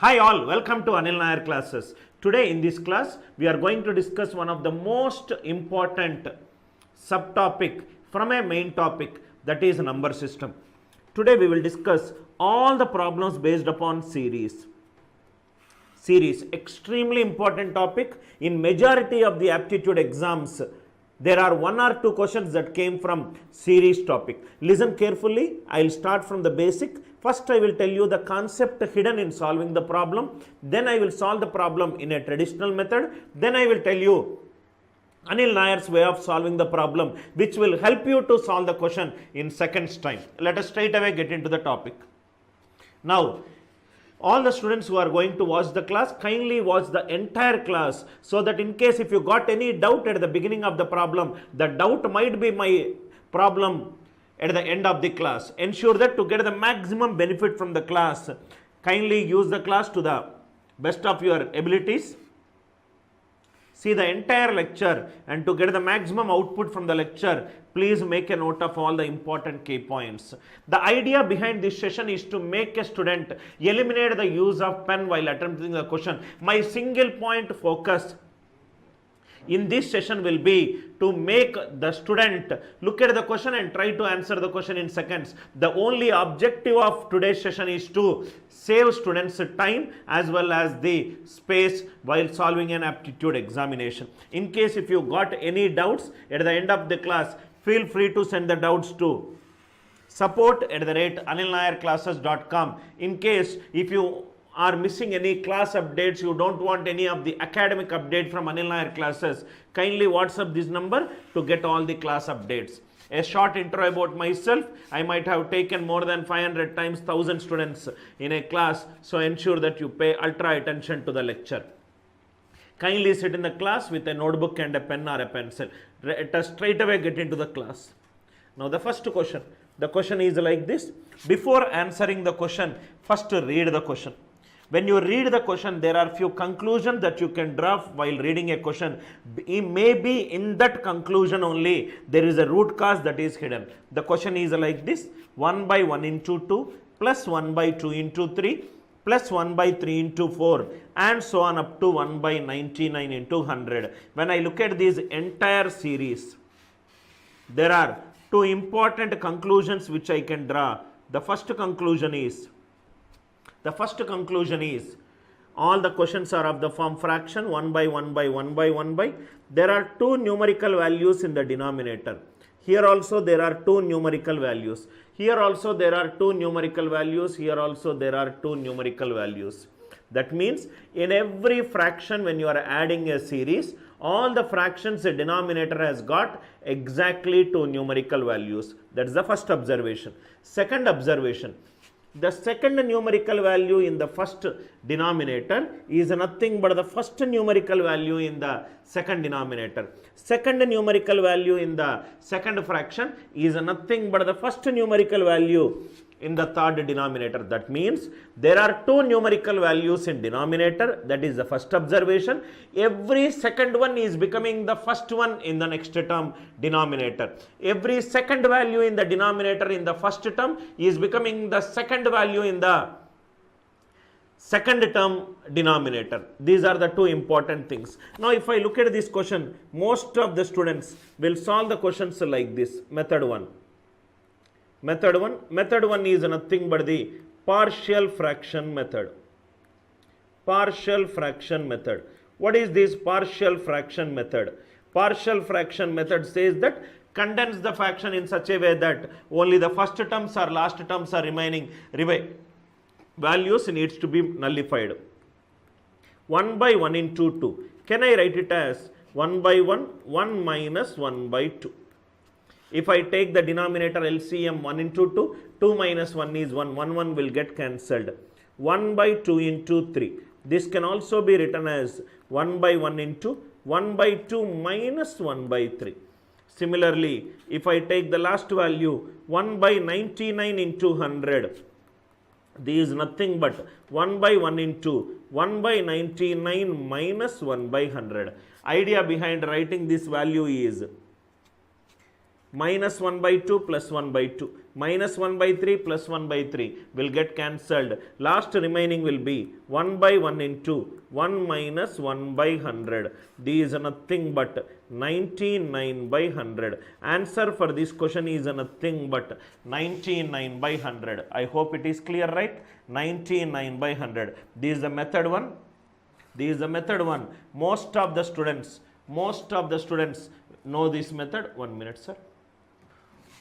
Hi all, welcome to Anil Nair classes. Today in this class, we are going to discuss one of the most important subtopic from a main topic, that is number system. Today we will discuss all the problems based upon series. Series, extremely important topic. In majority of the aptitude exams, there are one or two questions that came from series topic. Listen carefully. I will start from the basic. First, I will tell you the concept hidden in solving the problem. Then I will solve the problem in a traditional method. Then I will tell you Anil Nair's way of solving the problem, which will help you to solve the question in seconds time. Let us straight away get into the topic. Now, all the students who are going to watch the class, kindly watch the entire class, so that in case if you got any doubt at the beginning of the problem, the doubt might be my problem at the end of the class. Ensure that to get the maximum benefit from the class, kindly use the class to the best of your abilities. See the entire lecture, and to get the maximum output from the lecture, please make a note of all the important key points. The idea behind this session is to make a student eliminate the use of pen while attempting the question. My single point focus in this session will be to make the student look at the question and try to answer the question in seconds. The only objective of today's session is to save students time as well as the space while solving an aptitude examination. In case if you got any doubts at the end of the class, feel free to send the doubts to support@anilnairclasses.com. In case if you are missing any class updates, you don't want any of the academic update from Anil Nair classes, kindly WhatsApp this number to get all the class updates. A short intro about myself. I might have taken more than 500 times 1000 students in a class, so ensure that you pay ultra attention to the lecture. Kindly sit in the class with a notebook and a pen or a pencil. Let us straight away get into the class. Now the first question. The question is like this. Before answering the question, first read the question. When you read the question, there are few conclusions that you can draw while reading a question. Maybe in that conclusion only there is a root cause that is hidden. The question is like this: 1 by 1 into 2 plus 1 by 2 into 3 plus 1 by 3 into 4 and so on up to 1 by 99 into 100. When I look at this entire series, there are two important conclusions which I can draw. The first conclusion is all the questions are of the form fraction 1 by 1 by 1 by 1 by. There are two numerical values in the denominator. Here also there are two numerical values. Here also there are two numerical values. Here also there are two numerical values. That means in every fraction when you are adding a series, all the fractions the denominator has got exactly two numerical values. That is the first observation. Second observation. The second numerical value in the first denominator is nothing but the first numerical value in the second denominator. Second numerical value in the second fraction is nothing but the first numerical value in the third denominator. That means there are two numerical values in denominator. That is the first observation. Every second one is becoming the first one in the next term denominator. Every second value in the denominator in the first term is becoming the second value in the second term denominator. These are the two important things. Now if I look at this question, most of the students will solve the questions like this. Method 1. Method 1 is nothing but the partial fraction method. Partial fraction method. What is this partial fraction method? Partial fraction method says that condense the fraction in such a way that only the first terms or last terms are remaining. Values needs to be nullified. 1 by 1 into 2. Can I write it as 1 by 1, 1 minus 1 by 2. If I take the denominator LCM 1 into 2, 2 minus 1 is 1, 1 will get cancelled. 1 by 2 into 3. This can also be written as 1 by 1 into 1 by 2 minus 1 by 3. Similarly, if I take the last value 1 by 99 into 100, this is nothing but 1 by 1 into 1 by 99 minus 1 by 100. Idea behind writing this value is minus 1 by 2 plus 1 by 2, minus 1 by 3 plus 1 by 3 will get cancelled. Last remaining will be 1 by 1 into 1 minus 1 by 100. This is nothing but 99 by 100. Answer for this question is nothing but 99 by 100. I hope it is clear, right? 99 by 100. This is the method 1. This is the method 1. Most of the students know this method. 1 minute, sir.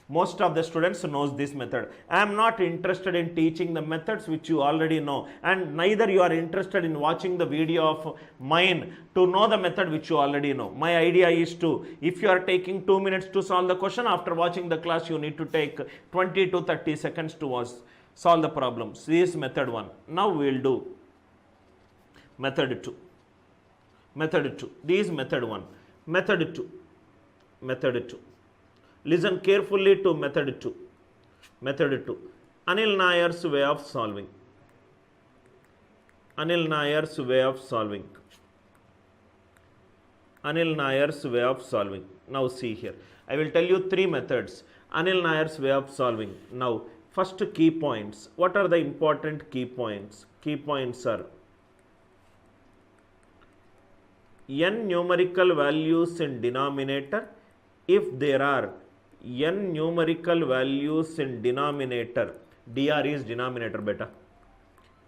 Most of the students knows this method. I am not interested in teaching the methods which you already know, and neither you are interested in watching the video of mine to know the method which you already know. My idea is to, if you are taking 2 minutes to solve the question, after watching the class you need to take 20 to 30 seconds to solve the problems. This is method 1. Now we will do method 2. Method 2. This is method 1. Method 2. Method 2. Listen carefully to method 2. Method 2. Anil Nair's way of solving. Anil Nair's way of solving. Anil Nair's way of solving. Now see here. I will tell you 3 methods. Anil Nair's way of solving. Now, first key points. What are the important key points? Key points are n numerical values in denominator. If there are n numerical values in denominator, dr is denominator beta,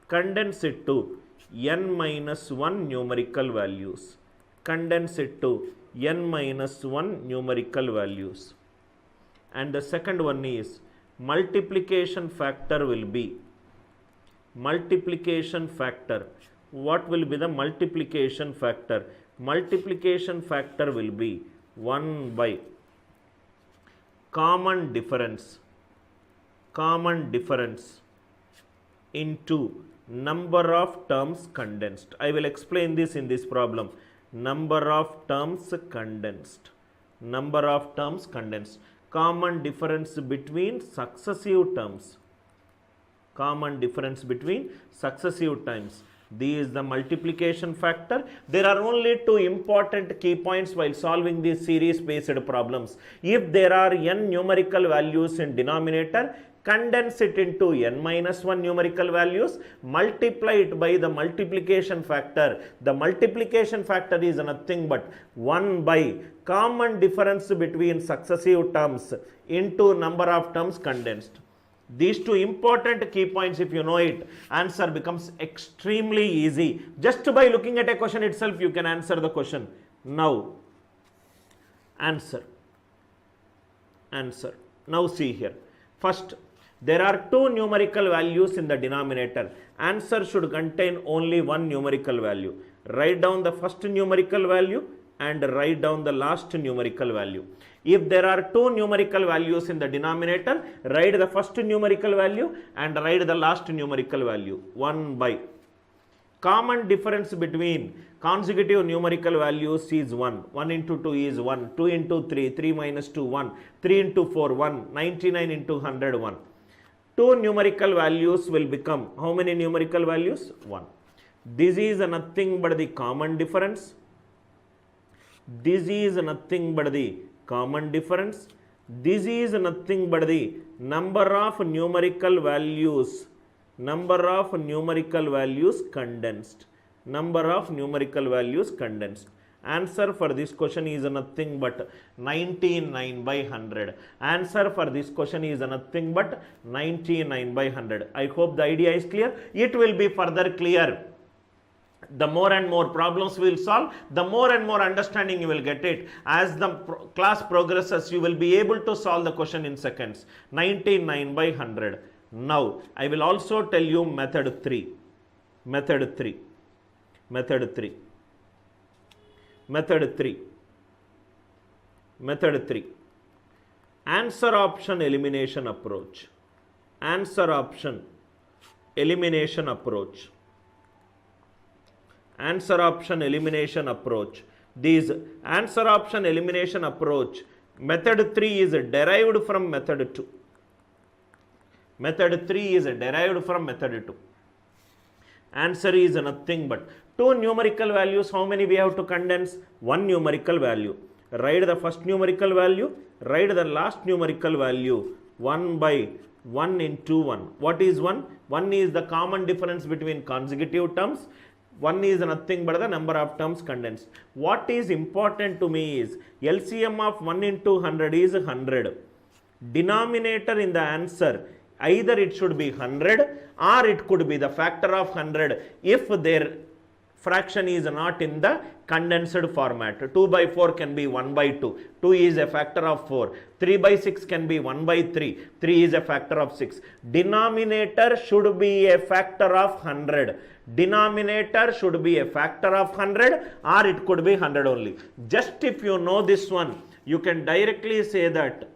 condense it to n minus 1 numerical values. Condense it to n minus 1 numerical values. And the second one is multiplication factor will be multiplication factor. What will be the multiplication factor? Multiplication factor will be 1 by common difference into number of terms condensed. I will explain this in this problem. Number of terms condensed. Number of terms condensed. Common difference between successive terms. Common difference between successive terms. This is the multiplication factor. There are only 2 important key points while solving these series based problems. If there are n numerical values in denominator, condense it into n minus 1 numerical values, multiply it by the multiplication factor. The multiplication factor is nothing but 1 by common difference between successive terms into number of terms condensed. These 2 important key points, if you know it, answer becomes extremely easy. Just by looking at a question itself, you can answer the question. Now, answer. Now see here. First, there are 2 numerical values in the denominator. Answer should contain only 1 numerical value. Write down the first numerical value and write down the last numerical value. If there are 2 numerical values in the denominator, write the first numerical value and write the last numerical value. 1 by common difference between consecutive numerical values is 1. 1 into 2 is 1. 2 into 3, 3 minus 2, 1. 3 into 4, 1. 99 into 100, 1. 2 numerical values will become, how many numerical values? 1. This is nothing but the common difference. This is nothing but the common difference. This is nothing but the number of numerical values. Number of numerical values condensed. Number of numerical values condensed. Answer for this question is nothing but 99 by 100. Answer for this question is nothing but 99 by 100. I hope the idea is clear. It will be further clear. The more and more problems we will solve, the more and more understanding you will get it. As the class progresses, you will be able to solve the question in seconds. 99 by 100. Now, I will also tell you method 3. Method 3. Method 3. Method 3. Method 3. Answer option elimination approach. Answer option elimination approach. Answer option elimination approach. This answer option elimination approach, method 3 is derived from method 2. Method 3 is derived from method 2. Answer is nothing but 2 numerical values. How many we have to condense? 1 numerical value. write the first numerical value, write the last numerical value, 1 by 1 into 1. What is 1? 1 is the common difference between consecutive terms. 1 is nothing but the number of terms condensed. What is important to me is LCM of 1 into 100 is 100. Denominator in the answer, either it should be 100 or it could be the factor of 100 if their fraction is not in the condensed format. 2 by 4 can be 1 by 2. 2 is a factor of 4. 3 by 6 can be 1 by 3. 3 is a factor of 6. Denominator should be a factor of 100. Denominator should be a factor of 100 or it could be 100 only. Just if you know this one, you can directly say that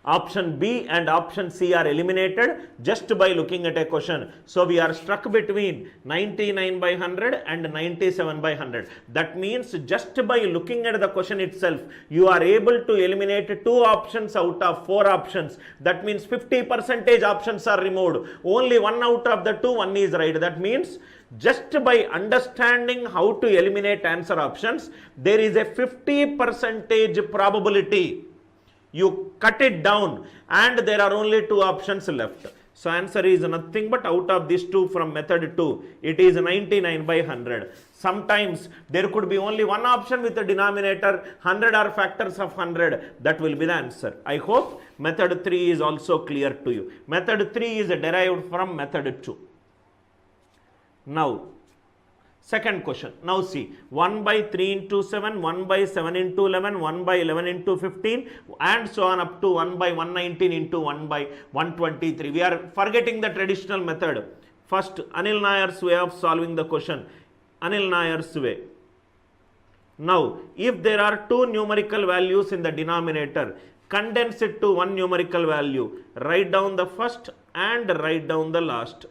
option B and option C are eliminated just by looking at a question. So we are stuck between 99 by 100 and 97 by 100. That means just by looking at the question itself, you are able to eliminate 2 options out of 4 options. That means 50% options are removed. Only 1 out of the 2, 1 is right. That means just by understanding how to eliminate answer options, there is a 50% probability you cut it down and there are only 2 options left. So answer is nothing but out of these 2 from method 2, it is 99 by 100. Sometimes there could be only 1 option with the denominator, 100 are factors of 100, that will be the answer. I hope method 3 is also clear to you. Method 3 is derived from method 2. Now, second question. Now see, 1 by 3 into 7, 1 by 7 into 11, 1 by 11 into 15 and so on up to 1 by 119 into 1 by 123. We are forgetting the traditional method. First, Anil Nair's way of solving the question. Anil Nair's way. Now, if there are 2 numerical values in the denominator, condense it to 1 numerical value. Write down the first and write down the last.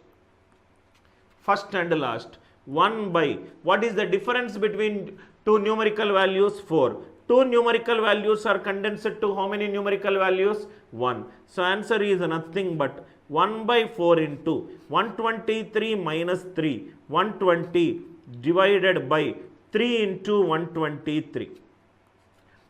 First and last. 1 by, what is the difference between 2 numerical values? 4. 2 numerical values are condensed to how many numerical values? 1. So answer is nothing but 1 by 4 into 123 minus 3, 120 divided by 3 into 123,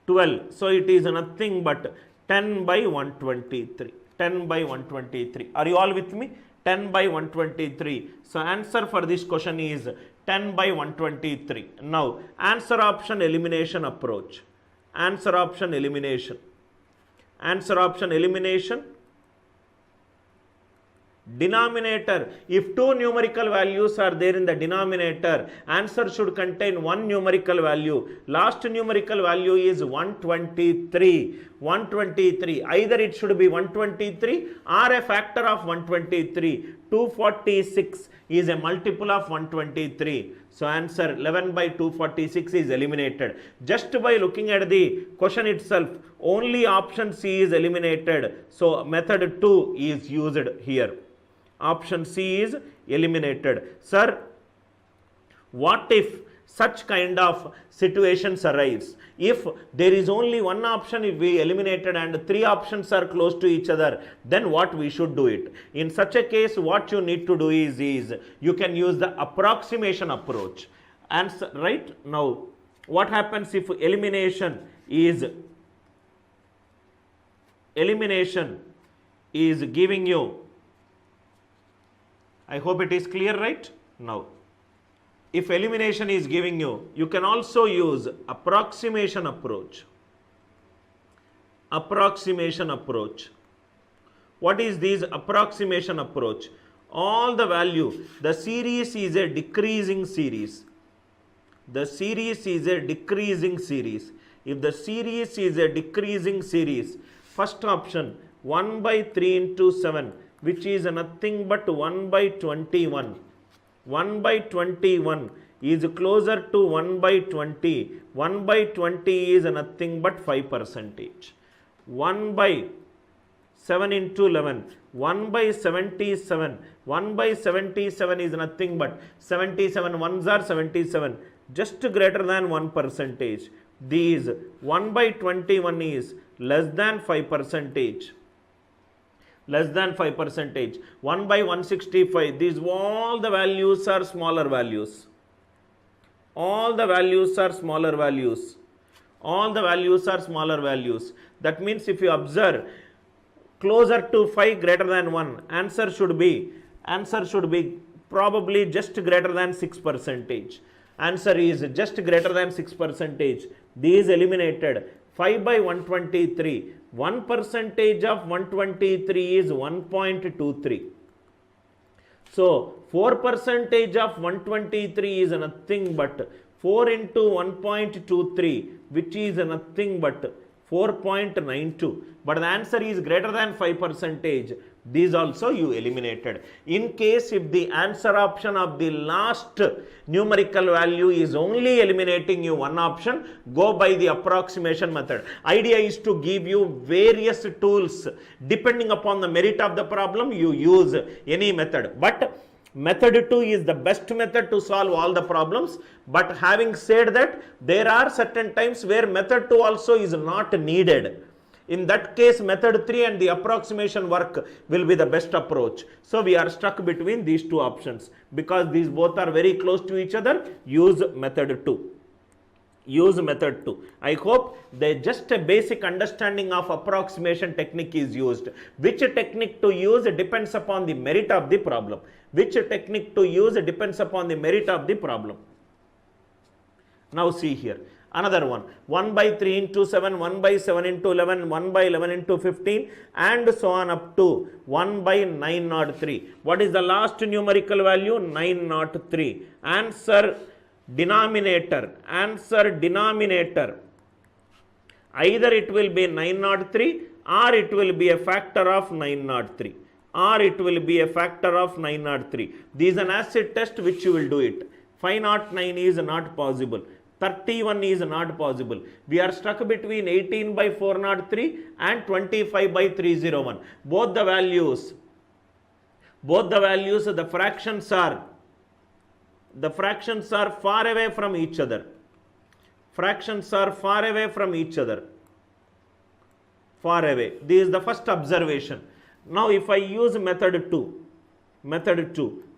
12. So it is nothing but 10 by 123, 10 by 123. Are you all with me? 10 by 123. So answer for this question is 10 by 123. Now answer option elimination approach. Answer option elimination. Answer option elimination. Denominator, if 2 numerical values are there in the denominator, answer should contain 1 numerical value. Last numerical value is 123. 123. Either it should be 123 or a factor of 123. 246 is a multiple of 123. So answer 11 by 246 is eliminated. Just by looking at the question itself, only option C is eliminated. So method 2 is used here. Option C is eliminated. Sir, what if such kind of situations arise? If there is only 1 option if we eliminated and 3 options are close to each other, then what we should do it? In such a case, what you need to do is you can use the approximation approach. And right now, what happens if elimination is giving you, I hope it is clear right now. If elimination is giving you, you can also use approximation approach. Approximation approach. What is this approximation approach? All the value, the series is a decreasing series. The series is a decreasing series. If the series is a decreasing series, first option 1 by 3 into 7, which is nothing but 1 by 21. 1 by 21 is closer to 1 by 20. 1 by 20 is nothing but 5%. 1 by 7 into 11. 1 by 77. 1 by 77 is nothing but 77 ones are 77. Just greater than 1%. These 1 by 21 is less than 5%. Less than 5%. 1 by 165, these all the values are smaller values. All the values are smaller values. All the values are smaller values. That means if you observe closer to 5 greater than 1, answer should be probably just greater than 6%. Answer is just greater than 6%. These eliminated. 5 by 123. 1% of 123 is 1.23. So 4% of 123 is nothing but 4 into 1.23, which is nothing but 4.92. But the answer is greater than 5%. These also you eliminated. In case if the answer option of the last numerical value is only eliminating you one option, go by the approximation method. Idea is to give you various tools. Depending upon the merit of the problem, you use any method. But method 2 is the best method to solve all the problems. But having said that, there are certain times where method 2 also is not needed. In that case, method 3 and the approximation work will be the best approach. So we are stuck between these two options. Because these both are very close to each other, use method 2. Use method 2. I hope just a basic understanding of approximation technique is used. Which technique to use depends upon the merit of the problem. Which technique to use depends upon the merit of the problem. Now see here. Another one, 1 by 3 into 7, 1 by 7 into 11, 1 by 11 into 15, and so on up to 1 by 903. What is the last numerical value? 903. Answer denominator. Either it will be 903 or it will be a factor of 903. This is an acid test which you will do it. 509 is not possible. 31 is not possible. We are stuck between 18 by 403 and 25 by 301. Both the values, the fractions are far away from each other. Far away. This is the first observation. Now if I use method 2,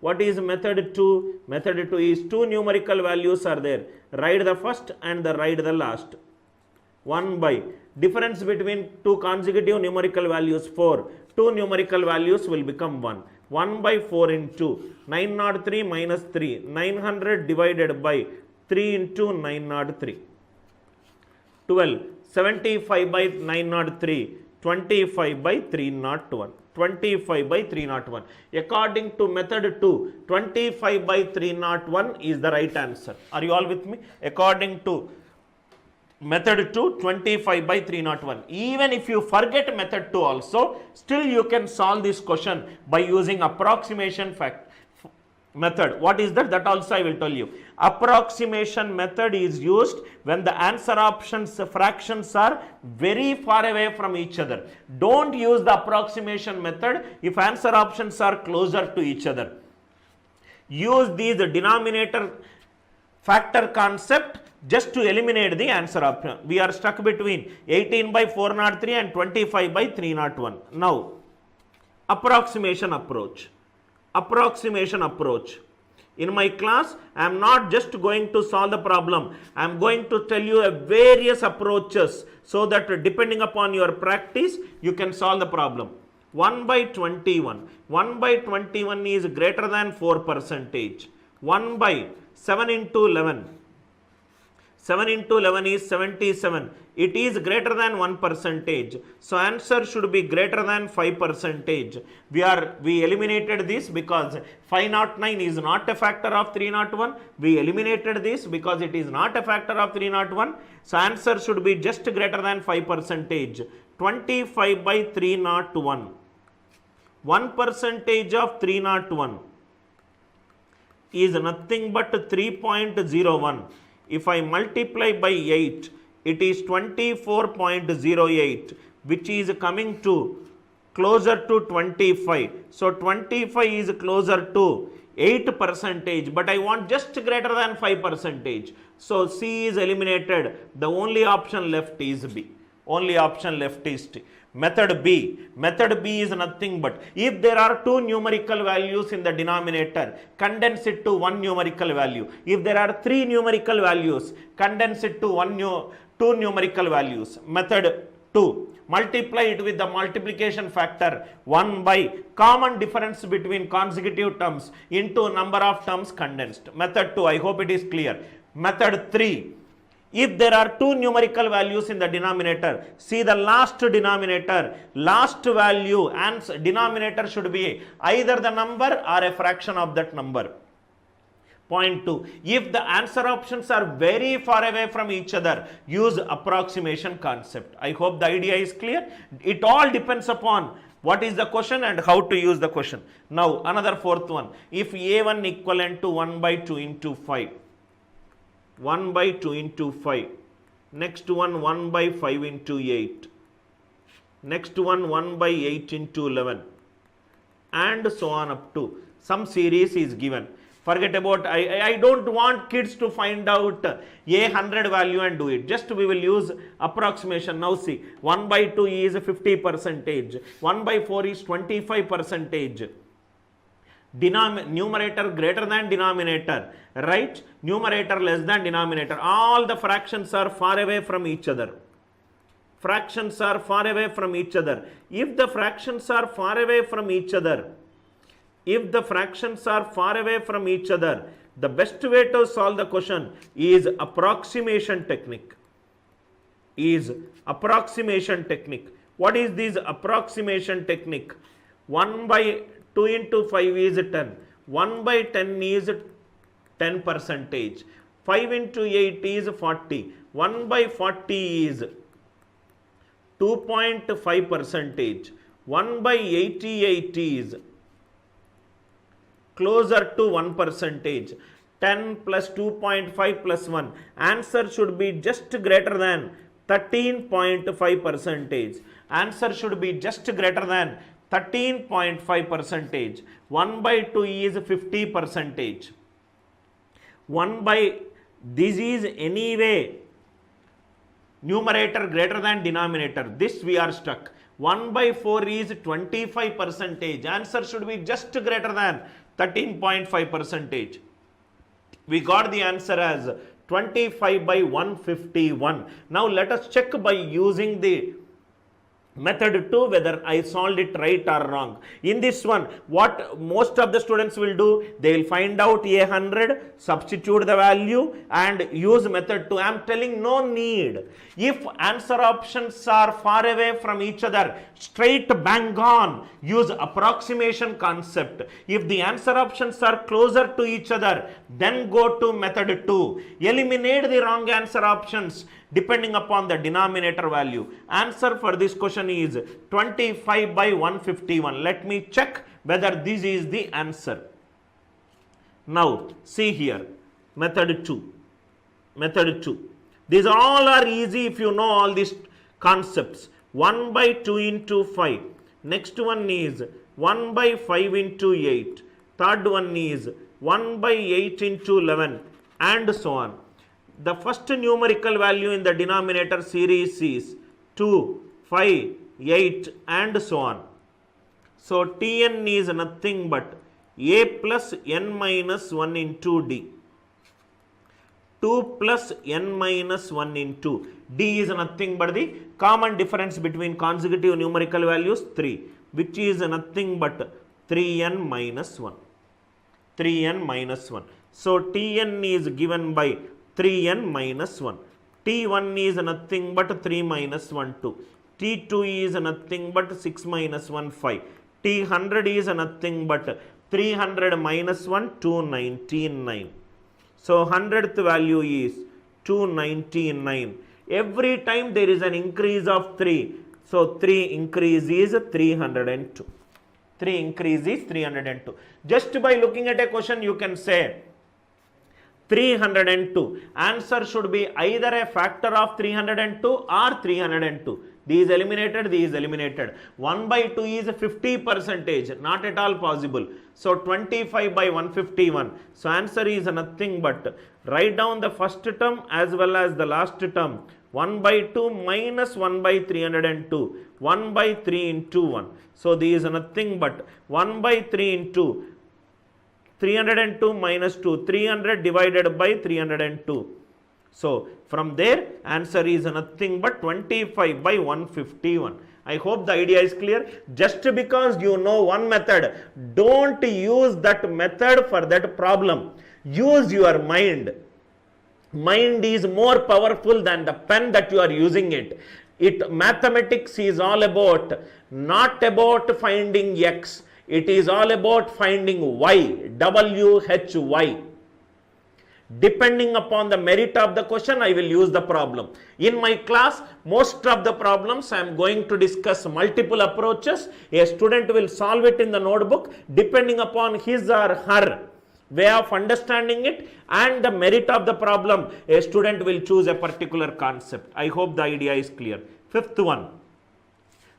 what is method 2? Method 2 is two numerical values are there. Write the first and write the last. 1 by, difference between two consecutive numerical values 4. Two numerical values will become 1. 1 by 4 into 903 minus 3. 900 divided by 3 into 903. 12. 75 by 903. 25 by 301. 25 by 301. According to method 2, 25 by 301 is the right answer. Are you all with me? According to method 2, 25 by 301. Even if you forget method 2 also, still you can solve this question by using approximation method. What is that? That also I will tell you. Approximation method is used when the answer options fractions are very far away from each other. Don't use the approximation method if answer options are closer to each other. Use the denominator factor concept just to eliminate the answer option. We are stuck between 18 by 403 and 25 by 301. Now, approximation approach. In my class, I am not just going to solve the problem. I am going to tell you various approaches so that depending upon your practice, you can solve the problem. 1 by 21. 1 by 21 is greater than 4%. 1 by 7 into 11. 7 into 11 is 77. It is greater than 1%. So answer should be greater than 5%. We eliminated this because 509 is not a factor of 301. We eliminated this because it is not a factor of 301. So answer should be just greater than 5%. 25 by 301. 1% of 301 is nothing but 3.01. If I multiply by 8, it is 24.08, which is coming to closer to 25. So 25 is closer to 8%, but I want just greater than 5%. So C is eliminated. The only option left is B. Only option left is T. Method B. Method B is nothing but if there are two numerical values in the denominator, condense it to one numerical value. If there are three numerical values, condense it to two numerical values. Method 2. Multiply it with the multiplication factor 1 by common difference between consecutive terms into number of terms condensed. Method 2. I hope it is clear. Method 3. If there are two numerical values in the denominator, see the last denominator, last value and denominator should be either the number or a fraction of that number. Point 2. If the answer options are very far away from each other, use approximation concept. I hope the idea is clear. It all depends upon what is the question and how to use the question. Now another fourth one. If A1 equivalent to 1 by 2 into 5. 1 by 2 into 5. Next one 1 by 5 into 8. Next one 1 by 8 into 11. And so on up to some series is given. Forget about, I don't want kids to find out A100 value and do it. Just we will use approximation. Now see, 1 by 2 is 50%. 1 by 4 is 25%. Numerator greater than denominator, right? Numerator less than denominator. All the fractions are far away from each other. Fractions are far away from each other. If the fractions are far away from each other, the best way to solve the question is approximation technique. What is this approximation technique? 1 by 2 into 5 is 10. 1 by 10 is 10%. 5 into 8 is 40. 1 by 40 is 2.5%. 1 by 88 is closer to 1%. 10 plus 2.5 plus 1. Answer should be just greater than 13.5%. Answer should be just greater than 13.5%. 1 by 2 is 50%. 1 by, this is anyway numerator greater than denominator. This we are stuck. 1 by 4 is 25%. Answer should be just greater than 13.5%. We got the answer as 25 by 151. Now let us check by using the method 2 whether I solved it right or wrong. In this one, what most of the students will do, they will find out A100, substitute the value and use method 2. I am telling no need. If answer options are far away from each other, straight bang on, use approximation concept. If the answer options are closer to each other, then go to method 2. Eliminate the wrong answer options depending upon the denominator value. Answer for this question is 25 by 151. Let me check whether this is the answer. Now see here, method 2. These all are easy if you know all these concepts. 1 by 2 into 5. Next one is 1 by 5 into 8. Third one is 1 by 8 into 11 and so on. The first numerical value in the denominator series is 2, 5, 8 and so on. So Tn is nothing but A plus n minus 1 into D. 2 plus n minus 1 into D is nothing but the common difference between consecutive numerical values 3, which is nothing but 3n minus 1. 3n minus 1. So Tn is given by 3n minus 1. T1 is nothing but 3 minus 1, 2. T2 is nothing but 6 minus 1, 5. T100 is nothing but 300 minus 1, 299. So 100th value is 299. Every time there is an increase of 3. So 3 increase is 302. 3 increase is 302. Just by looking at a question you can say 302. Answer should be either a factor of 302 or 302. D is eliminated, D is eliminated. 1 by 2 is 50%, not at all possible. So 25 by 151. So answer is nothing but write down the first term as well as the last term. 1 by 2 minus 1 by 302. 1 by 3 into 1. So this is nothing but 1 by 3 into 302 minus 2. 300 divided by 302. So from there answer is nothing but 25 by 151. I hope the idea is clear. Just because you know one method, don't use that method for that problem. Use your mind. Mind is more powerful than the pen that you are using it. Mathematics is all about, not about finding x. It is all about finding y, W-H-Y. Depending upon the merit of the question, I will use the problem. In my class, most of the problems I am going to discuss multiple approaches. A student will solve it in the notebook depending upon his or her way of understanding it and the merit of the problem. A student will choose a particular concept. I hope the idea is clear. Fifth one.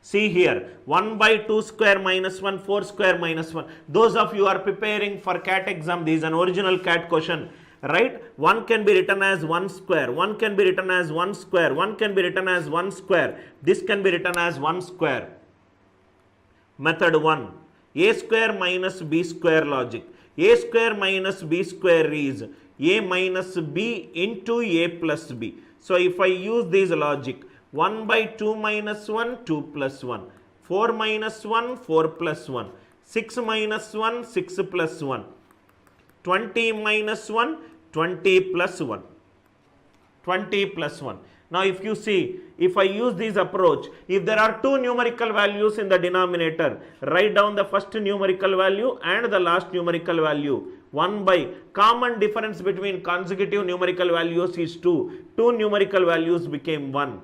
See here, 1 by 2 square minus 1, 4 square minus 1. Those of you are preparing for CAT exam, this is an original CAT question. Right? 1 can be written as 1 square, 1 can be written as 1 square, 1 can be written as 1 square, this can be written as 1 square. Method 1, a square minus b square logic. A square minus b square is a minus b into a plus b. So if I use this logic, 1 by 2 minus 1, 2 plus 1, 4 minus 1, 4 plus 1, 6 minus 1, 6 plus 1, 20 minus 1, 20 plus 1, 20 plus 1. Now if you see, if I use this approach, if there are two numerical values in the denominator, write down the first numerical value and the last numerical value. 1 by, common difference between consecutive numerical values is 2. Two numerical values became 1.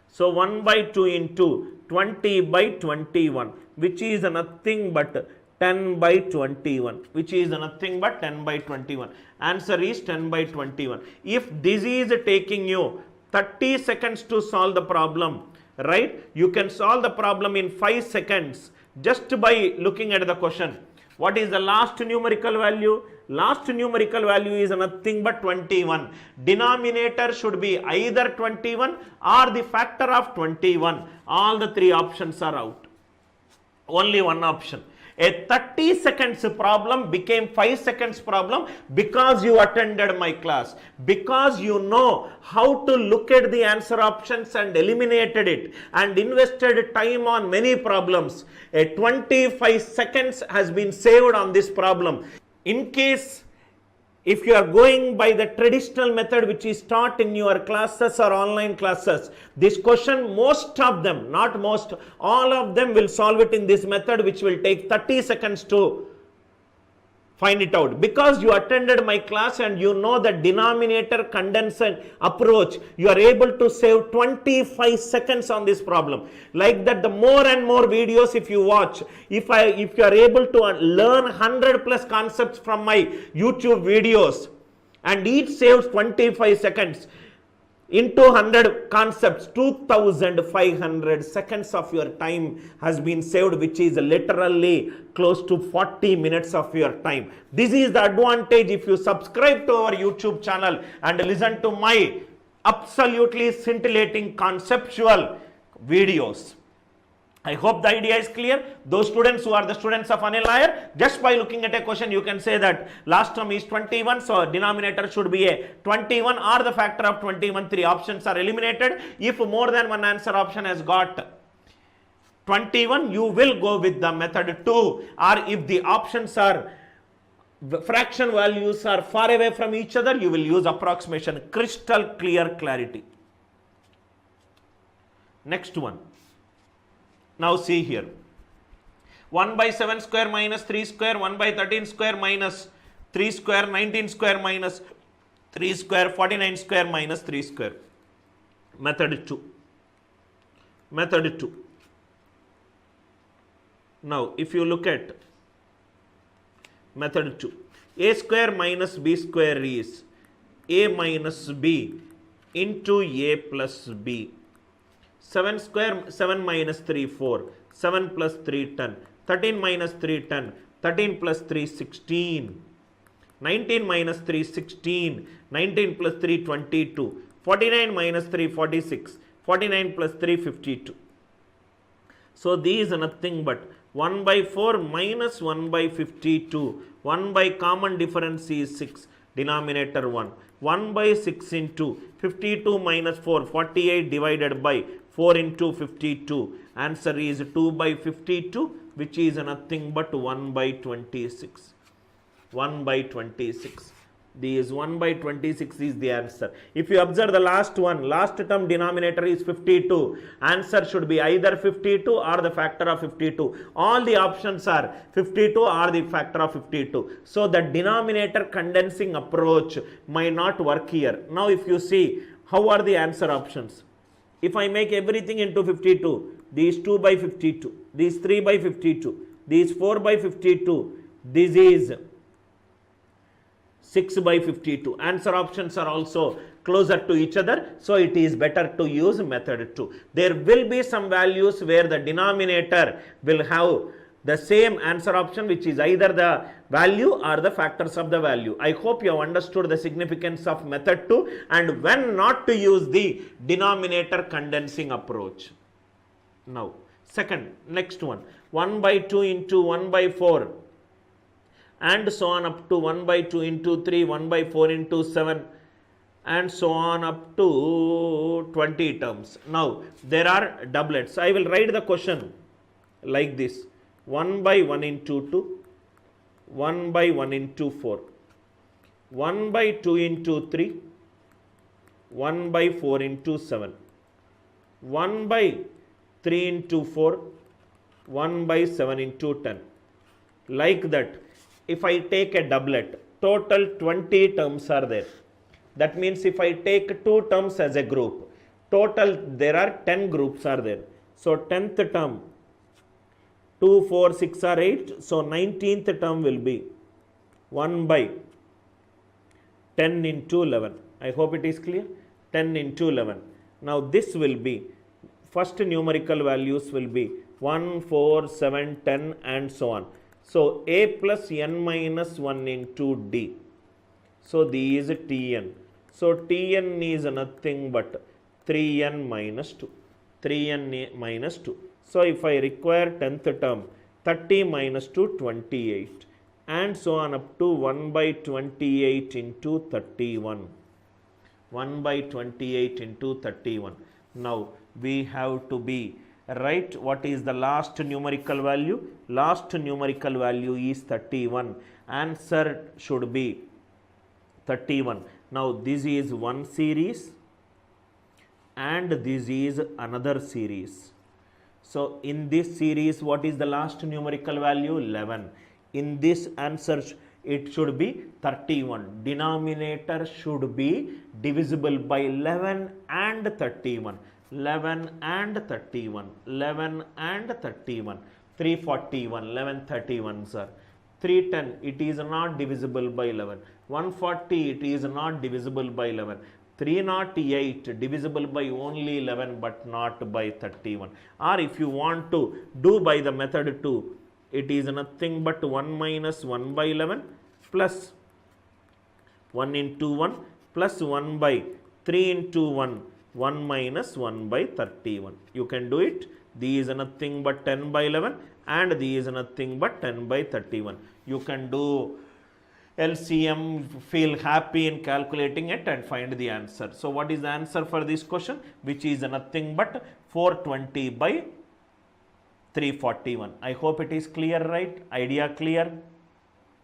So 1 by 2 into 20 by 21, which is nothing but 10 by 21, which is nothing but 10 by 21. Answer is 10 by 21. If this is taking you 30 seconds to solve the problem, right? You can solve the problem in 5 seconds just by looking at the question. What is the last numerical value? Last numerical value is nothing but 21. Denominator should be either 21 or the factor of 21. All the three options are out. Only one option. A 30 seconds problem became 5 seconds problem because you attended my class, because you know how to look at the answer options and eliminated it and invested time on many problems. A 25 seconds has been saved on this problem. In case if you are going by the traditional method which is taught in your classes or online classes, this question, most of them, not most, all of them will solve it in this method which will take 30 seconds to find it out. Because you attended my class and you know the denominator condensation approach, you are able to save 25 seconds on this problem. Like that, the more and more videos if you watch, if you are able to learn 100 plus concepts from my YouTube videos and each saves 25 seconds, into 100 concepts, 2500 seconds of your time has been saved, which is literally close to 40 minutes of your time. This is the advantage if you subscribe to our YouTube channel and listen to my absolutely scintillating conceptual videos. I hope the idea is clear. Those students who are the students of Anil Nair, just by looking at a question, you can say that last term is 21, so denominator should be a 21 or the factor of 21. Three options are eliminated. If more than one answer option has got 21, you will go with the method 2, or if the options are fraction values are far away from each other, you will use approximation. Crystal clear clarity. Next one. Now see here, 1 by 7 square minus 3 square, 1 by 13 square minus 3 square, 19 square minus 3 square, 49 square minus 3 square. Method 2. Method 2. Now if you look at method 2, a square minus b square is a minus b into a plus b. 7 square, 7 minus 3, 4. 7 plus 3, 10. 13 minus 3, 10. 13 plus 3, 16. 19 minus 3, 16. 19 plus 3, 22. 49 minus 3, 46. 49 plus 3, 52. So these are nothing but 1 by 4 minus 1 by 52. 1 by common difference is 6. Denominator 1. 1 by 6 into 52 minus 4. 48 divided by 4 into 52. Answer is 2 by 52, which is nothing but 1 by 26. 1 by 26. This 1 by 26 is the answer. If you observe the last one, last term denominator is 52. Answer should be either 52 or the factor of 52. All the options are 52 or the factor of 52. So the denominator condensing approach might not work here. Now if you see, how are the answer options? If I make everything into 52, these 2 by 52, these 3 by 52, these 4 by 52, this is 6 by 52. Answer options are also closer to each other, so it is better to use method 2. There will be some values where the denominator will have the same answer option, which is either the value or the factors of the value. I hope you have understood the significance of method 2 and when not to use the denominator condensing approach. Now, next one, 1 by 2 into 1 by 4. And so on up to 1 by 2 into 3, 1 by 4 into 7 and so on up to 20 terms. Now, there are doublets. I will write the question like this. 1 by 1 into 2, 1 by 1 into 4, 1 by 2 into 3, 1 by 4 into 7, 1 by 3 into 4, 1 by 7 into 10. Like that. If I take a doublet, total 20 terms are there. That means if I take 2 terms as a group, total there are 10 groups are there. So 10th term, 2, 4, 6 or 8. So 19th term will be 1 by 10 into 11. I hope it is clear. 10 into 11. Now this will be, first numerical values will be 1, 4, 7, 10 and so on. So, a plus n minus 1 into d. So, this is Tn. So, Tn is nothing but 3n minus 2. 3n minus 2. So, if I require 10th term, 30 minus 2, 28. And so on up to 1 by 28 into 31. 1 by 28 into 31. Now, we have to be right, what is the last numerical value? Last numerical value is 31. Answer should be 31. Now this is one series and this is another series. So in this series, what is the last numerical value? 11. In this answer, it should be 31. Denominator should be divisible by 11 and 31. 11 and 31, 11 and 31, 341, 11 31s are 310, it is not divisible by 11, 140, it is not divisible by 11, 308, divisible by only 11 but not by 31. Or if you want to do by the method 2, it is nothing but 1 minus 1 by 11 plus 1 into 1 plus 1 by 3 into 1. 1 minus 1 by 31. You can do it. These is nothing but 10 by 11 and these is nothing but 10 by 31. You can do LCM, feel happy in calculating it and find the answer. So what is the answer for this question? Which is nothing but 420 by 341. I hope it is clear, right? Idea clear?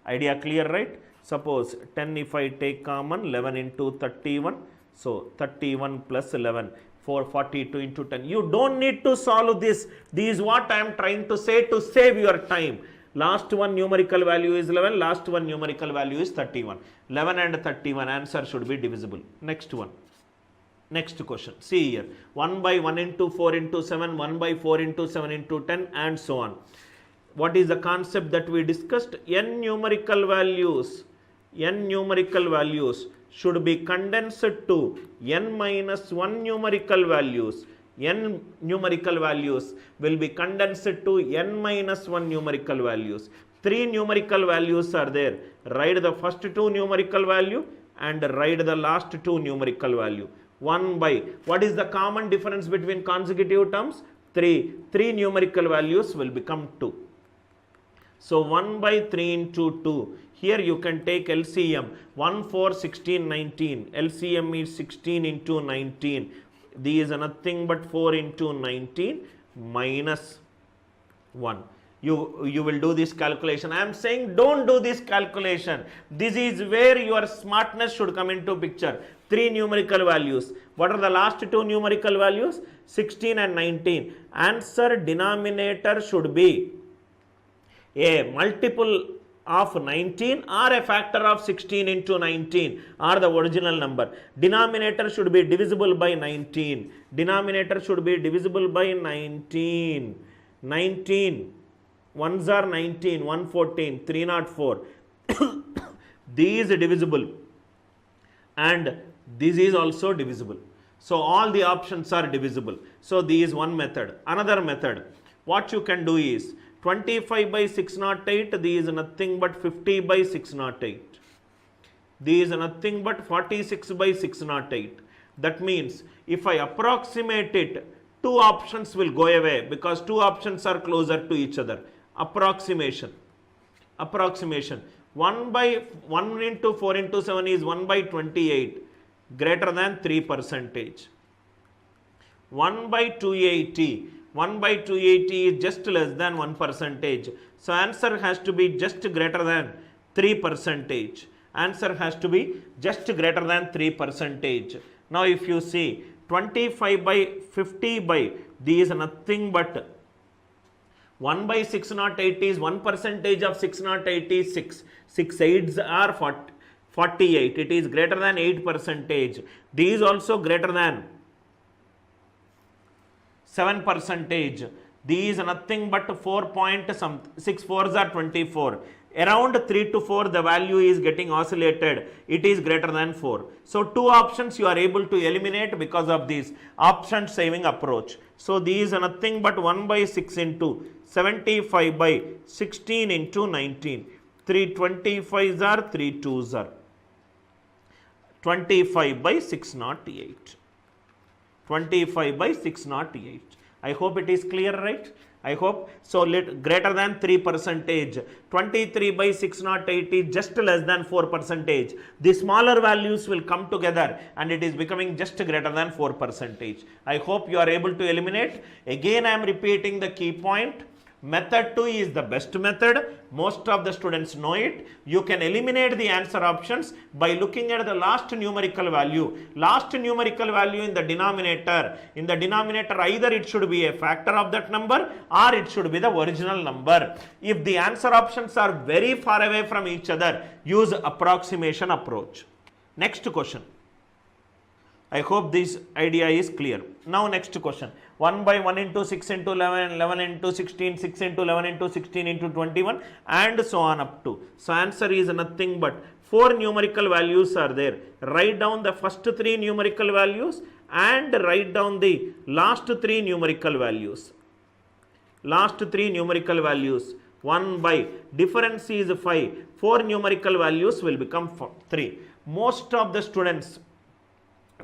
Idea clear, right? Suppose 10 if I take common, 11 into 31. So 31 plus 11, 442 into 10. You don't need to solve this. This is what I am trying to say to save your time. Last one numerical value is 11. Last one numerical value is 31. 11 and 31 answer should be divisible. Next one. Next question. See here. 1 by 1 into 4 into 7, 1 by 4 into 7 into 10 and so on. What is the concept that we discussed? N numerical values should be condensed to n minus 1 numerical values. n numerical values will be condensed to n minus 1 numerical values. 3 numerical values are there. Write the first 2 numerical value and write the last 2 numerical value. 1 by, what is the common difference between consecutive terms? 3. 3 numerical values will become 2. So 1 by 3 into 2. Here you can take LCM. 1, 4, 16, 19. LCM is 16 into 19. These are nothing but 4 into 19 minus 1. You will do this calculation. I am saying don't do this calculation. This is where your smartness should come into picture. 3 numerical values. What are the last 2 numerical values? 16 and 19. Answer denominator should be a multiple of 19 or a factor of 16 into 19 or the original number. Denominator should be divisible by 19. Denominator should be divisible by 19. 19. 1s are 19, 114, 304. These are divisible and this is also divisible. So all the options are divisible. So this is one method. Another method, what you can do is 25 by 608, this is nothing but 50 by 608. This is nothing but 46 by 608. That means if I approximate it, 2 options will go away because 2 options are closer to each other. Approximation. 1 by 1 into 4 into 7 is 1 by 28, greater than 3%. 1 by 280. 1 by 280 is just less than 1%. So answer has to be just greater than 3%. Answer has to be just greater than 3%. Now if you see 25 by 50 by, these is nothing but 1 by 608 is 1% of 608 is 6. 6 8s are 48. It is greater than 8%. These also greater than 7%. These are nothing but 4 point some 6 4s are 24. Around 3 to 4 the value is getting oscillated. It is greater than 4. So 2 options you are able to eliminate because of this option saving approach. So these are nothing but 1 by 6 into 75 by 16 into 19. 3 25s are 3 2s are 25 by 608. 25 by 608. I hope it is clear, right? I hope. So greater than 3%. 23 by 608 is just less than 4%. The smaller values will come together and it is becoming just greater than 4%. I hope you are able to eliminate. Again I am repeating the key point. Method 2 is the best method. Most of the students know it. You can eliminate the answer options by looking at the last numerical value. Last numerical value in the denominator. In the denominator, either it should be a factor of that number or it should be the original number. If the answer options are very far away from each other, use approximation approach. Next question. I hope this idea is clear. Now next question. 1 by 1 into 6 into 11, 11 into 16, 6 into 11 into 16 into 21 and so on up to. So answer is nothing but 4 numerical values are there. Write down the first 3 numerical values and write down the last 3 numerical values. Last 3 numerical values. 1 by, difference is 5. 4 numerical values will become 3. Most of the students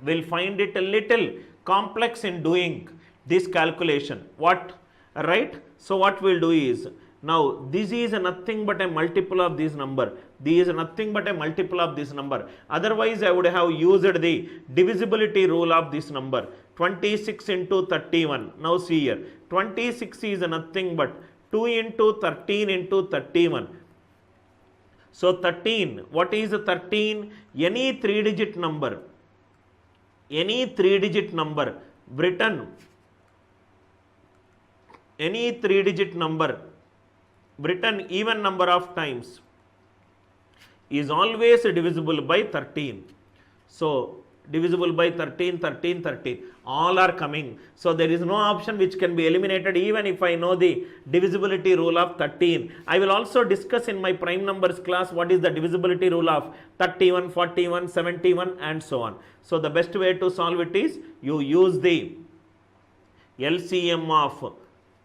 will find it a little complex in doing this calculation. What? Right? So what we'll do is, now this is nothing but a multiple of this number. This is nothing but a multiple of this number. Otherwise I would have used the divisibility rule of this number. 26 into 31. Now see here. 26 is nothing but 2 into 13 into 31. So 13. What is 13? Any 3-digit number. Any 3-digit number written, any 3-digit number written even number of times is always divisible by 13. So divisible by 13, 13, 13. All are coming. So there is no option which can be eliminated even if I know the divisibility rule of 13. I will also discuss in my prime numbers class what is the divisibility rule of 31, 41, 71 and so on. So the best way to solve it is you use the LCM of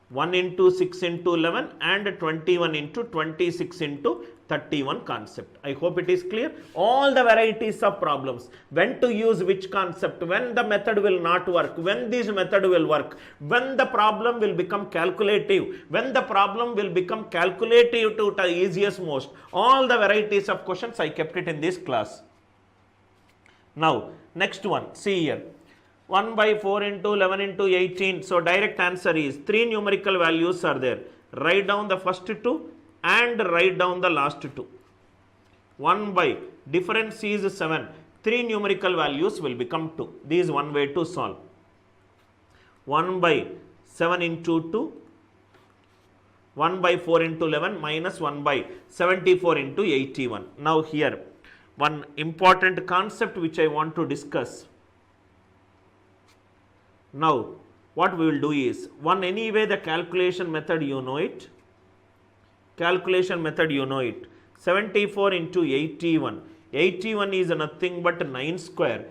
1 into 6 into 11 and 21 into 26 into 31 concept. I hope it is clear. All the varieties of problems, when to use which concept, when the method will not work, when this method will work, when the problem will become calculative, when the problem will become calculative to the easiest most. All the varieties of questions I kept it in this class. Now, next one, see here. 1 by 4 into 11 into 18. So, direct answer is 3 numerical values are there. Write down the first 2 and write down the last 2. 1 by, difference is 7. 3 numerical values will become 2. This is one way to solve. 1 by 7 into 2. 1 by 4 into 11 minus 1 by 74 into 81. Now, here, one important concept which I want to discuss. Now, what we will do is, one anyway the calculation method you know it. Calculation method you know it. 74 into 81. 81 is nothing but 9 square.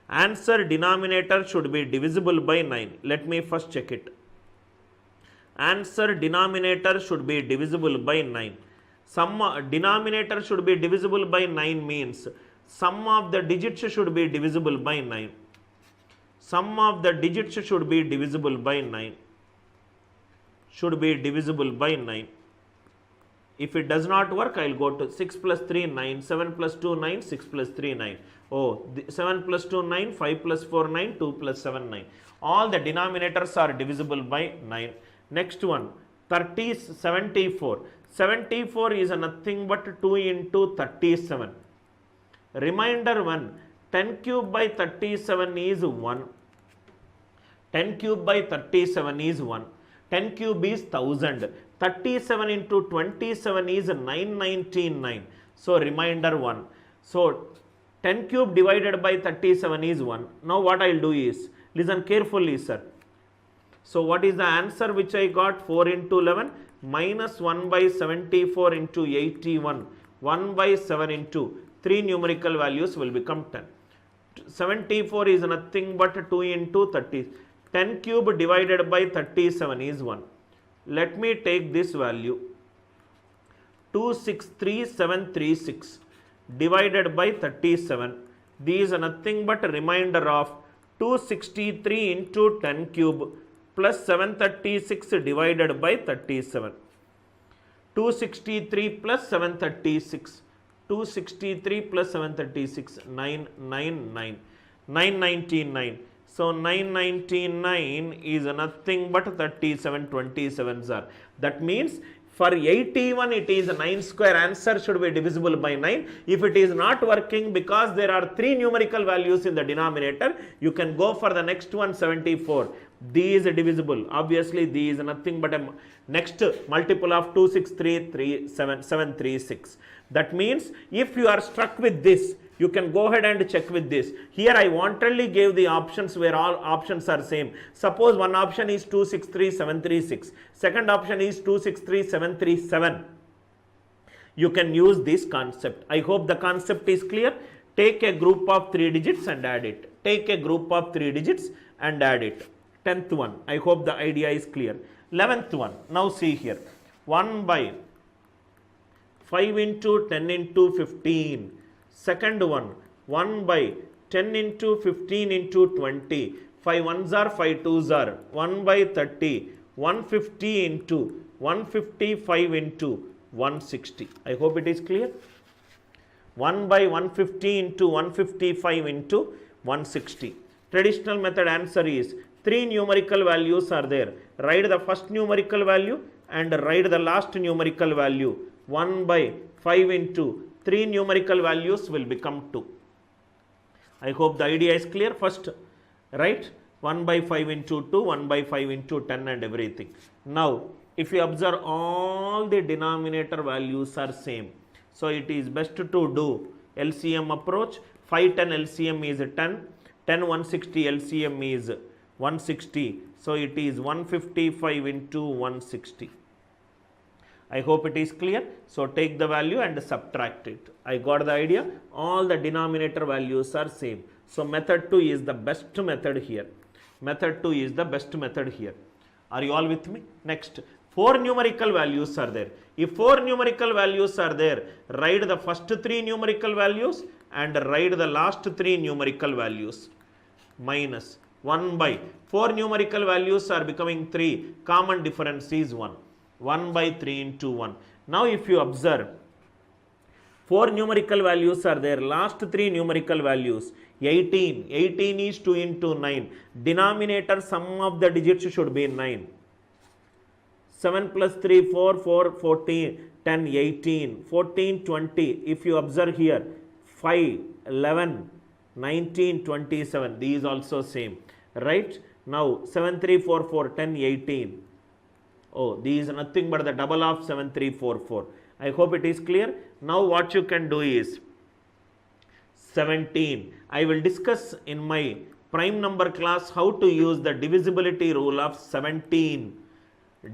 Answer denominator should be divisible by 9. Let me first check it. Answer denominator should be divisible by 9. Denominator should be divisible by 9 means sum of the digits should be divisible by 9. Sum of the digits should be divisible by 9. Should be divisible by 9. If it does not work, I will go to 6 plus 3, 9, 7 plus 2, 9, 6 plus 3, 9. Oh, 7 plus 2, 9, 5 plus 4, 9, 2 plus 7, 9. All the denominators are divisible by 9. Next one, 74. 74 is nothing but 2 into 37. Reminder 1. 10 cube by 37 is 1. 10 cube by 37 is 1. 10 cube is 1000. 37 into 27 is 999. So, reminder 1. So, 10 cube divided by 37 is 1. Now, what I will do is, listen carefully, sir. So, what is the answer which I got? 4 into 11 minus 1 by 74 into 81. 1 by 7 into 3 numerical values will become 10. 74 is nothing but 2 into 30. 10 cube divided by 37 is 1. Let me take this value. 263736 divided by 37. This is nothing but a remainder of 263 into 10 cube plus 736 divided by 37. 263 plus 736. 263 plus 736, 999, 999. So, 999 is nothing but 37 27s are. That means, for 81 it is 9 square, answer should be divisible by 9. If it is not working because there are 3 numerical values in the denominator, you can go for the next one, 74. These is divisible. Obviously, these is nothing but a next multiple of 736. That means, if you are struck with this, you can go ahead and check with this. Here I wantonly gave the options where all options are same. Suppose one option is 263736. Second option is 263737. You can use this concept. I hope the concept is clear. Take a group of 3 digits and add it. Take a group of 3 digits and add it. 10th one. I hope the idea is clear. 11th one. Now see here. 1 by 5 into 10 into 15. Second one, 1 by 10 into 15 into 20. 5 ones are, 5 twos are. 1 by 30. 150 into 155 into 160. I hope it is clear. 1 by 150 into 155 into 160. Traditional method answer is 3 numerical values are there. Write the first numerical value and write the last numerical value. 1 by 5 into 3 numerical values will become 2. I hope the idea is clear. First, right? 1 by 5 into 2, 1 by 5 into 10 and everything. Now, if you observe, all the denominator values are same. So, it is best to do LCM approach. 5 10 LCM is 10. 10 160 LCM is 160. So, it is 155 into 160. I hope it is clear. So, take the value and subtract it. I got the idea. All the denominator values are same. So, method 2 is the best method here. Method 2 is the best method here. Are you all with me? Next, 4 numerical values are there. If 4 numerical values are there, write the first 3 numerical values and write the last 3 numerical values. Minus 1 by 4 numerical values are becoming 3. Common difference is 1. 1 by 3 into 1. Now if you observe, 4 numerical values are there. Last 3 numerical values, 18. 18 is 2 into 9. Denominator sum of the digits should be 9. 7 plus 3, 4, 4, 14, 10, 18, 14, 20. If you observe here, 5, 11, 19, 27. These also same. Right? Now, 7, 3, 4, 4, 10, 18. Oh, these is nothing but the double of 7, 3, 4, 4. I hope it is clear. Now, what you can do is 17. I will discuss in my prime number class how to use the divisibility rule of 17.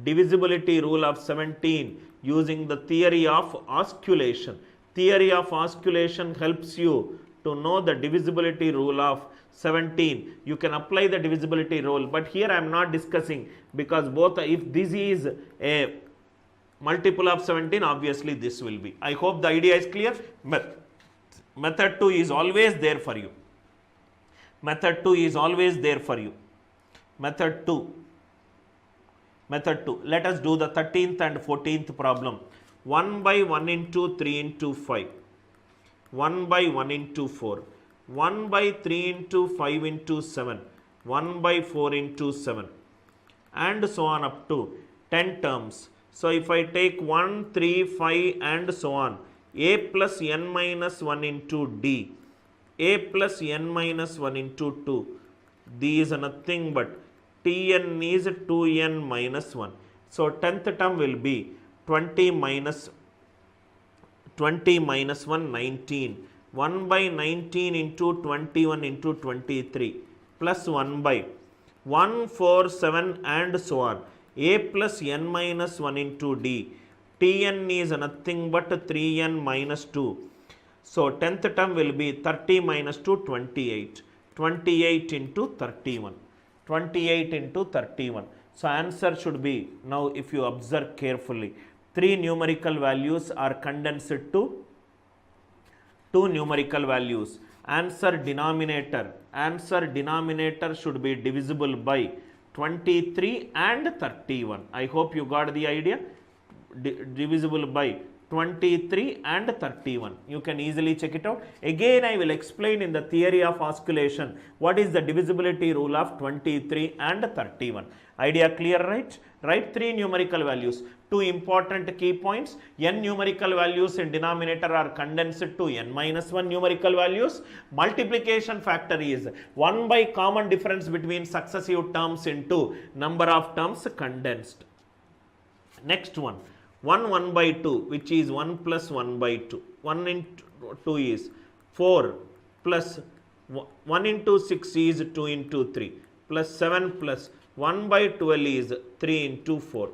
Divisibility rule of 17 using the theory of osculation. Theory of osculation helps you to know the divisibility rule of 17. You can apply the divisibility rule, but here I am not discussing because both, if this is a multiple of 17, obviously this will be. I hope the idea is clear. Method 2 is always there for you. Method 2 is always there for you. Method 2. Let us do the 13th and 14th problem. 1 by 1 into 3 into 5. 1 by 1 into 4. 1 by 3 into 5 into 7. 1 by 4 into 7. And so on up to 10 terms. So if I take 1, 3, 5 and so on. A plus n minus 1 into d. A plus n minus 1 into 2. These are nothing but Tn is 2n minus 1. So 10th term will be 20 minus 1, 19. 1 by 19 into 21 into 23 plus 1 by 1, 4, 7 and so on. A plus n minus 1 into d. Tn is nothing but 3n minus 2. So 10th term will be 30 minus 2, 28. 28 into 31. 28 into 31. So answer should be, now if you observe carefully, 3 numerical values are condensed to 2 numerical values. Answer denominator should be divisible by 23 and 31. I hope you got the idea. Divisible by 23 and 31. You can easily check it out. Again, I will explain in the theory of osculation what is the divisibility rule of 23 and 31. Idea clear, right? Write 3 numerical values. 2 important key points. N numerical values in denominator are condensed to n minus 1 numerical values. Multiplication factor is 1 by common difference between successive terms into number of terms condensed. Next one. 1 by 2, which is 1 plus 1 by 2. 1 into 2 is 4 plus 1 into 6 is 2 into 3 plus 7 plus 1 by 12 is 3 into 4.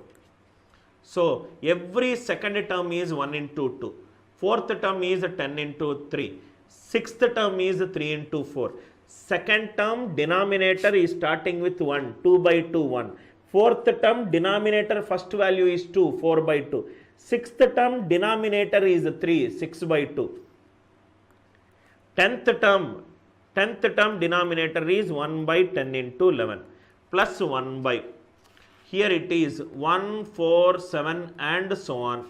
So every second term is 1 into 2. Fourth term is 10 into 3. Sixth term is 3 into 4. Second term denominator is starting with 1, 2 by 2, 1. Fourth term denominator first value is 2, 4 by 2. Sixth term denominator is 3, 6 by 2. Tenth term denominator is 1 by 10 into 11 plus 1 by. Here it is 1, 4, 7 and so on.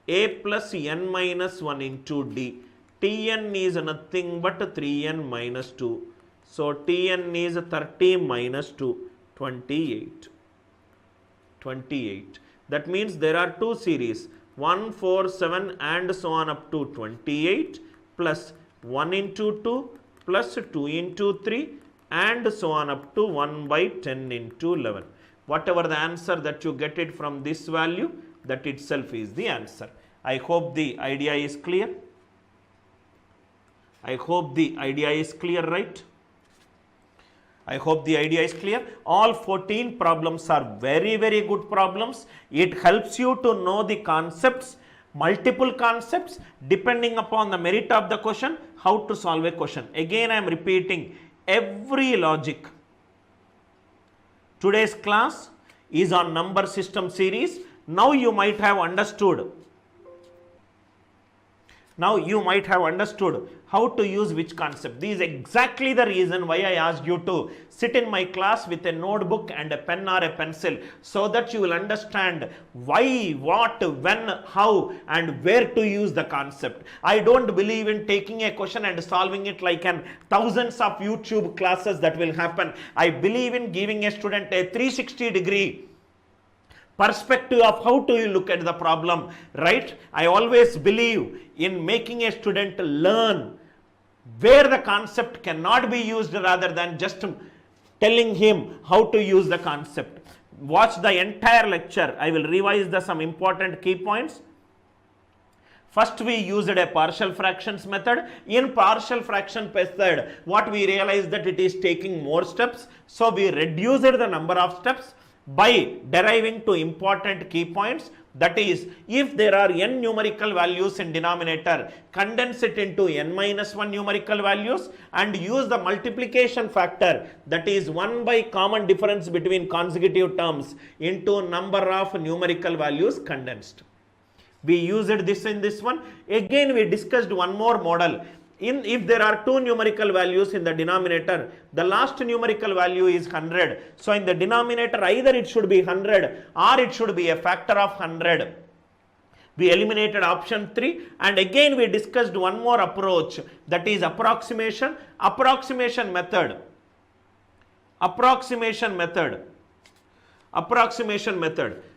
A plus n minus 1 into d. Tn is nothing but 3n minus 2. So Tn is 30 minus 2, 28. 28. That means there are 2 series, 1, 4, 7 and so on up to 28 plus 1 into 2 plus 2 into 3 and so on up to 1 by 10 into 11. Whatever the answer that you get it from this value, that itself is the answer. I hope the idea is clear. I hope the idea is clear, right? I hope the idea is clear. All 14 problems are very, very good problems. It helps you to know the concepts, multiple concepts, depending upon the merit of the question, how to solve a question. Again, I am repeating, every logic Today's class is on number system series. Now you might have understood how to use which concept. This is exactly the reason why I asked you to sit in my class with a notebook and a pen or a pencil, so that you will understand why, what, when, how and where to use the concept. I don't believe in taking a question and solving it like thousands of YouTube classes that will happen. I believe in giving a student a 360-degree perspective of how to look at the problem, right? I always believe in making a student learn where the concept cannot be used, rather than just telling him how to use the concept. Watch the entire lecture. I will revise some important key points. First, we used a partial fractions method. In partial fraction method, what we realized that it is taking more steps. So we reduced the number of steps by deriving two important key points. That is, if there are n numerical values in denominator, condense it into n minus 1 numerical values and use the multiplication factor, that is 1 by common difference between consecutive terms, into number of numerical values condensed. We used this in this one. Again, we discussed one more model. If there are two numerical values in the denominator, the last numerical value is 100. So in the denominator, either it should be 100 or it should be a factor of 100. We eliminated option 3, and again we discussed one more approach, that is approximation method.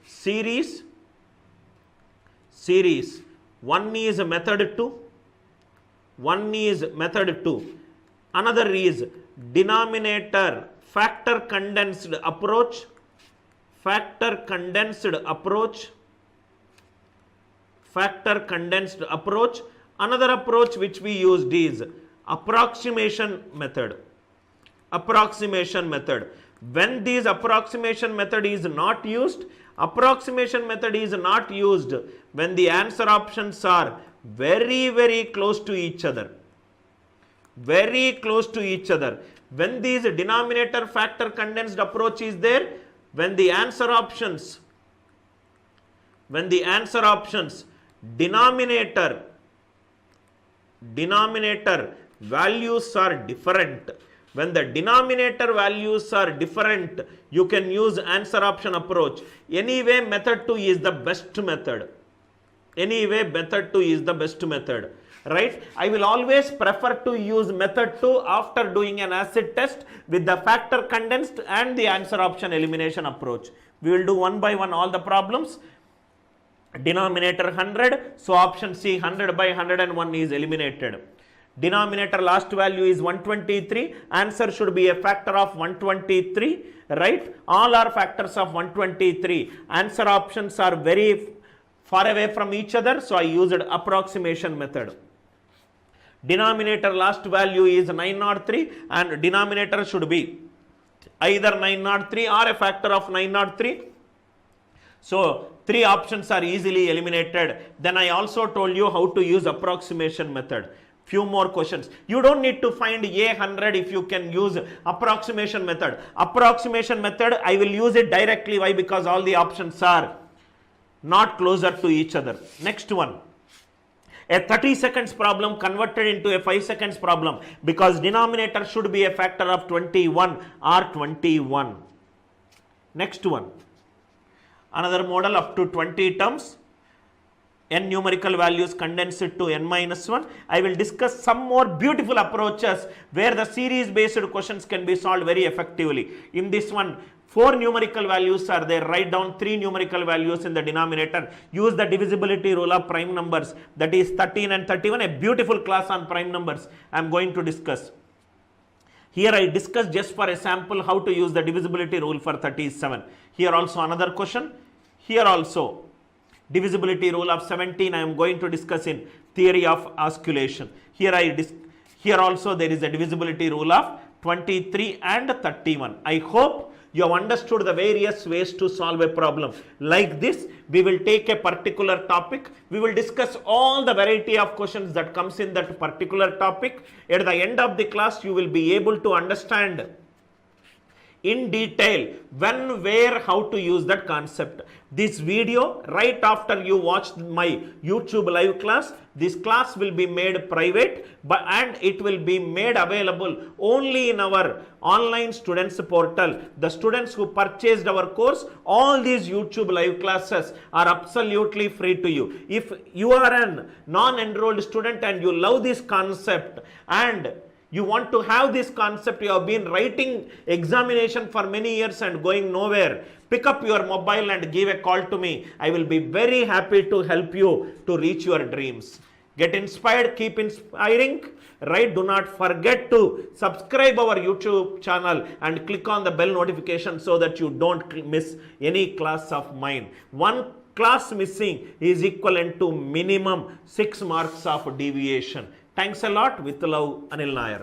Series. One is method 2. One is method 2. Another is denominator factor condensed approach. Another approach which we used is approximation method. When this approximation method is not used, when the answer options are very, very close to each other. When these denominator factor condensed approach is there, when the answer options denominator values are different. When the denominator values are different, you can use answer option approach. Anyway, method 2 is the best method. Right? I will always prefer to use method 2 after doing an acid test with the factor condensed and the answer option elimination approach. We will do one by one all the problems. Denominator 100, so option C 100 by 101 is eliminated. Denominator last value is 123, answer should be a factor of 123, right? All are factors of 123. Answer options are very far away from each other, so I used approximation method. Denominator last value is 903 and denominator should be either 903 or a factor of 903. So 3 options are easily eliminated. Then I also told you how to use approximation method. Few more questions. You don't need to find A100 if you can use approximation method. Approximation method, I will use it directly. Why? Because all the options are not closer to each other. Next one. A 30 seconds problem converted into a 5 seconds problem, because denominator should be a factor of 21 or 21. Next one. Another model up to 20 terms. N numerical values condensed to n minus 1. I will discuss some more beautiful approaches where the series based questions can be solved very effectively. In this one, 4 numerical values are there. Write down 3 numerical values in the denominator. Use the divisibility rule of prime numbers, that is 13 and 31. A beautiful class on prime numbers I am going to discuss. Here I discussed just for a sample how to use the divisibility rule for 37. Here also another question. Here also divisibility rule of 17 I am going to discuss in theory of osculation. Here also there is a divisibility rule of 23 and 31. I hope you have understood the various ways to solve a problem. Like this, we will take a particular topic. We will discuss all the variety of questions that comes in that particular topic. At the end of the class, you will be able to understand in detail when, where, how to use that concept. This video, right after you watch my YouTube live class, this class will be made private and it will be made available only in our online students portal. The students who purchased our course, all these YouTube live classes are absolutely free to you. If you are a non-enrolled student and you love this concept and you want to have this concept, you have been writing examination for many years and going nowhere, pick up your mobile and give a call to me. I will be very happy to help you to reach your dreams. Get inspired, keep inspiring, right? Do not forget to subscribe our YouTube channel and click on the bell notification so that you don't miss any class of mine. One class missing is equivalent to minimum 6 marks of deviation. Thanks a lot. With love, Anil Nair.